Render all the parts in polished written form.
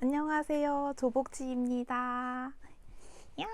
안녕하세요. 조복지입니다. 야!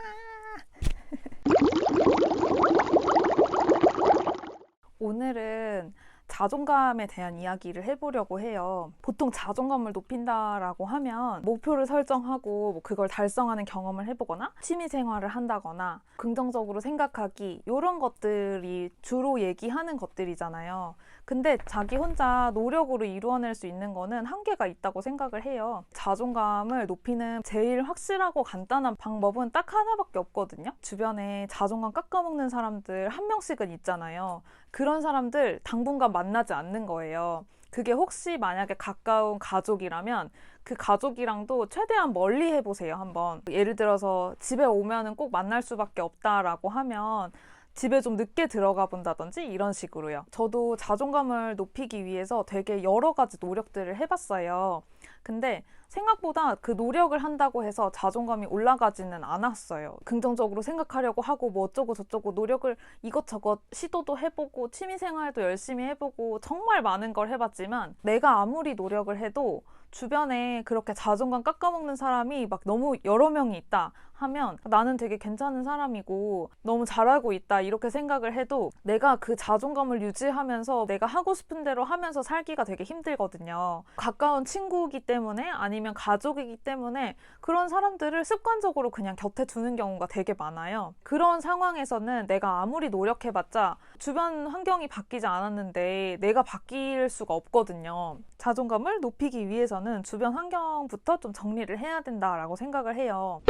오늘은 자존감에 대한 이야기를 해보려고 해요. 보통 자존감을 높인다라고 하면 목표를 설정하고 그걸 달성하는 경험을 해보거나 취미 생활을 한다거나 긍정적으로 생각하기 이런 것들이 주로 얘기하는 것들이잖아요. 근데 자기 혼자 노력으로 이루어낼 수 있는 거는 한계가 있다고 생각을 해요. 자존감을 높이는 제일 확실하고 간단한 방법은 딱 하나밖에 없거든요. 주변에 자존감 깎아먹는 사람들 한 명씩은 있잖아요. 그런 사람들 당분간 만나지 않는 거예요. 그게 혹시 만약에 가까운 가족이라면 그 가족이랑도 최대한 멀리 해보세요, 한번. 예를 들어서 집에 오면은 꼭 만날 수밖에 없다라고 하면 집에 좀 늦게 들어가 본다든지 이런 식으로요. 저도 자존감을 높이기 위해서 되게 여러 가지 노력들을 해봤어요. 근데 생각보다 그 노력을 한다고 해서 자존감이 올라가지는 않았어요. 긍정적으로 생각하려고 하고 뭐 어쩌고 저쩌고 노력을 이것저것 시도도 해보고 취미생활도 열심히 해보고 정말 많은 걸 해봤지만 내가 아무리 노력을 해도 주변에 그렇게 자존감 깎아먹는 사람이 막 너무 여러 명이 있다 하면 나는 되게 괜찮은 사람이고 너무 잘하고 있다 이렇게 생각을 해도 내가 그 자존감을 유지하면서 내가 하고 싶은 대로 하면서 살기가 되게 힘들거든요. 가까운 친구이기 때문에 아니면 가족이기 때문에 그런 사람들을 습관적으로 그냥 곁에 두는 경우가 되게 많아요. 그런 상황에서는 내가 아무리 노력해봤자 주변 환경이 바뀌지 않았는데 내가 바뀔 수가 없거든요. 자존감을 높이기 위해서는 주변 환경부터 좀 정리를 해야 된다라고 생각을 해요.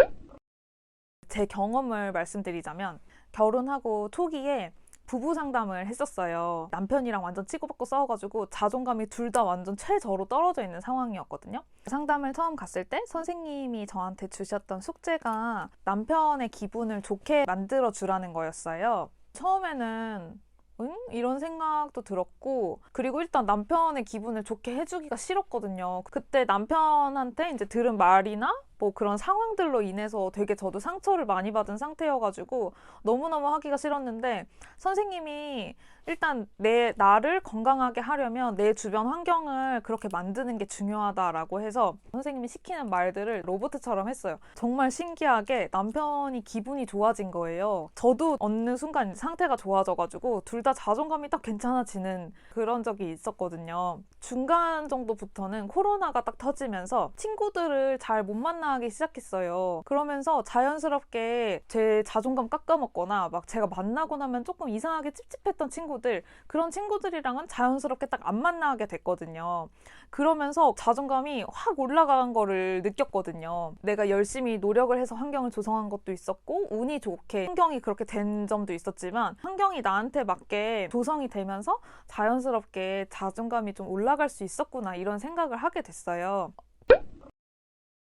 제 경험을 말씀드리자면 결혼하고 초기에 부부 상담을 했었어요. 남편이랑 완전 치고받고 싸워가지고 자존감이 둘 다 완전 최저로 떨어져 있는 상황이었거든요. 상담을 처음 갔을 때 선생님이 저한테 주셨던 숙제가 남편의 기분을 좋게 만들어 주라는 거였어요. 처음에는 응? 이런 생각도 들었고, 그리고 일단 남편의 기분을 좋게 해주기가 싫었거든요. 그때 남편한테 이제 들은 말이나 뭐 그런 상황들로 인해서 되게 저도 상처를 많이 받은 상태여가지고 너무너무 하기가 싫었는데 선생님이 일단 나를 건강하게 하려면 내 주변 환경을 그렇게 만드는 게 중요하다라고 해서 선생님이 시키는 말들을 로봇처럼 했어요. 정말 신기하게 남편이 기분이 좋아진 거예요. 저도 어느 순간 상태가 좋아져가지고 둘 다 자존감이 딱 괜찮아지는 그런 적이 있었거든요. 중간 정도부터는 코로나가 딱 터지면서 친구들을 잘 못 만나기 시작했어요. 그러면서 자연스럽게 제 자존감 깎아먹거나 막 제가 만나고 나면 조금 이상하게 찝찝했던 친구들, 그런 친구들이랑은 자연스럽게 딱 안 만나게 됐거든요. 그러면서 자존감이 확 올라간 거를 느꼈거든요. 내가 열심히 노력을 해서 환경을 조성한 것도 있었고 운이 좋게 환경이 그렇게 된 점도 있었지만 환경이 나한테 맞게 조성이 되면서 자연스럽게 자존감이 좀 올라갈 수 있었구나 이런 생각을 하게 됐어요.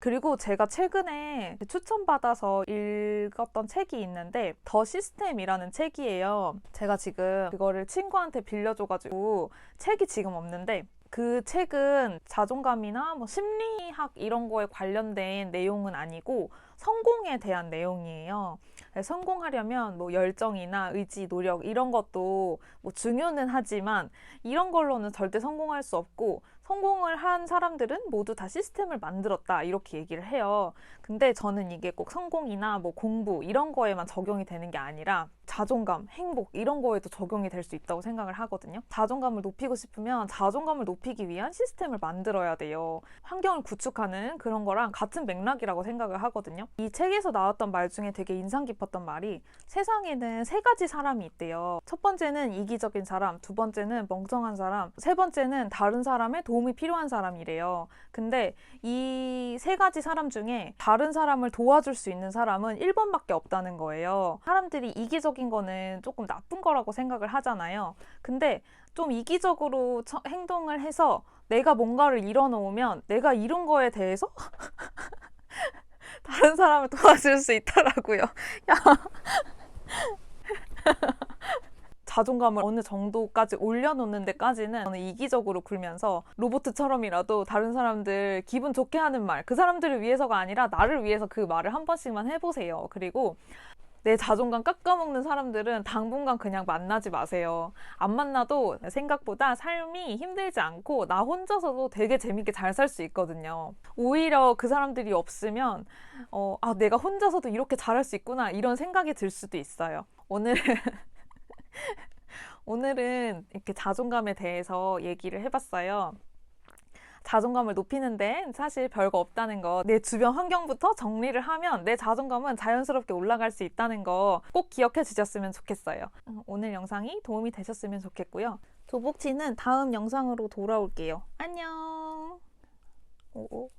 그리고 제가 최근에 추천받아서 읽었던 책이 있는데 더 시스템이라는 책이에요. 제가 지금 그거를 친구한테 빌려줘가지고 책이 지금 없는데 그 책은 자존감이나 뭐 심리학 이런 거에 관련된 내용은 아니고 성공에 대한 내용이에요. 성공하려면 뭐 열정이나 의지, 노력 이런 것도 뭐 중요는 하지만 이런 걸로는 절대 성공할 수 없고 성공을 한 사람들은 모두 다 시스템을 만들었다 이렇게 얘기를 해요. 근데 저는 이게 꼭 성공이나 뭐 공부 이런 거에만 적용이 되는 게 아니라 자존감, 행복 이런 거에도 적용이 될 수 있다고 생각을 하거든요. 자존감을 높이고 싶으면 자존감을 높이기 위한 시스템을 만들어야 돼요. 환경을 구축하는 그런 거랑 같은 맥락이라고 생각을 하거든요. 이 책에서 나왔던 말 중에 되게 인상 깊었던 말이 세상에는 세 가지 사람이 있대요. 첫 번째는 이기적인 사람, 두 번째는 멍청한 사람, 세 번째는 다른 사람의 도움이 필요한 사람이래요. 근데 이 세 가지 사람 중에 다른 사람을 도와줄 수 있는 사람은 1번밖에 없다는 거예요. 사람들이 이기적인 거는 조금 나쁜 거라고 생각을 하잖아요. 근데 좀 이기적으로 행동을 해서 내가 뭔가를 이뤄놓으면 내가 이룬 거에 대해서 다른 사람을 도와줄 수 있더라고요. 야. 자존감을 어느 정도까지 올려놓는 데까지는 저는 이기적으로 굴면서 로봇처럼이라도 다른 사람들 기분 좋게 하는 말, 그 사람들을 위해서가 아니라 나를 위해서 그 말을 한 번씩만 해보세요. 그리고 내 자존감 깎아먹는 사람들은 당분간 그냥 만나지 마세요. 안 만나도 생각보다 삶이 힘들지 않고 나 혼자서도 되게 재밌게 잘 살 수 있거든요. 오히려 그 사람들이 없으면 내가 혼자서도 이렇게 잘할 수 있구나 이런 생각이 들 수도 있어요. 오늘은 이렇게 자존감에 대해서 얘기를 해봤어요. 자존감을 높이는데 사실 별거 없다는 거, 내 주변 환경부터 정리를 하면 내 자존감은 자연스럽게 올라갈 수 있다는 거 꼭 기억해 주셨으면 좋겠어요. 오늘 영상이 도움이 되셨으면 좋겠고요. 조복치는 다음 영상으로 돌아올게요. 안녕. 오오.